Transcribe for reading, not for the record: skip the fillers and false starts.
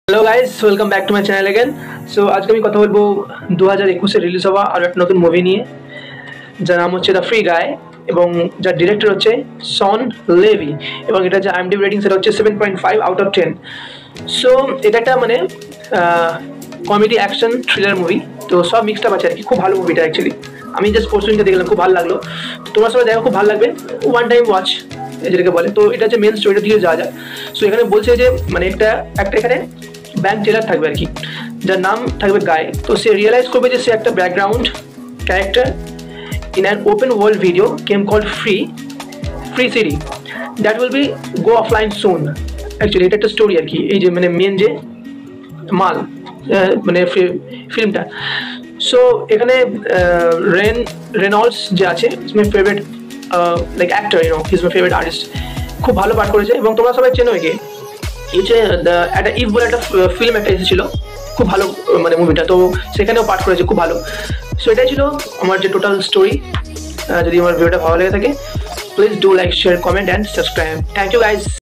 Hello guys, welcome back to my channel again. So আজকে আমি কথা বলবো 2021 রিলিজ হওয়া আর একটা নতুন মুভি নিয়ে, যার নাম হচ্ছে দ্য ফ্রি গাই এবং যার ডিরেক্টর হচ্ছে শন লেভি এবং এটা যে আইএমডিবি রেটিং সেটা হচ্ছে 7.5 আউট অফ 10। সো এটা একটা মানে কমেডি অ্যাকশন থ্রিলার মুভি, তো সব মিক্সড আপ আছে আর কি। খুব ভালো মুভিটা অ্যাকচুয়ালি। আমি জাস্ট পোস্টিংটা দেখলাম, খুব ভালো লাগলো। তোমার সবাই দেখো, খুব ভালো লাগবে, ওয়ান টাইম ওয়াচ যেটাকে বলে। তো এটা হচ্ছে মেন স্টোরিটা দিয়ে যাওয়া যায়। সো এখানে বলছে যে মানে একটা এখানে ব্যাংক টেলার থাকবে আর কি, যার নাম থাকবে গাই। তো সে রিয়েলাইজ করবে যে সে একটা background character in an open world video game called free city that will be go offline soon। Actually এটা একটা স্টোরি আর কি। এই যে মানে মেন যে মাল মানে ফিল্মটা। সো এখানে রেনল্ডস যে আছে, is my favourite like actor, you know, he is my favourite artist. খুব ভালো পাঠ করেছে এবং তোমরা সবাই চেনো একে। এই যে একটা ইভ বলে একটা ফিল্ম একটা এসেছিল, খুব ভালো মানে মুভিটা, তো সেখানেও পাঠ করেছে, খুব ভালো। সো এটাই ছিল আমার যে টোটাল স্টোরি। যদি আমার ভিডিওটা ভালো লেগে থাকে, please do like, share, comment and subscribe. Thank you guys.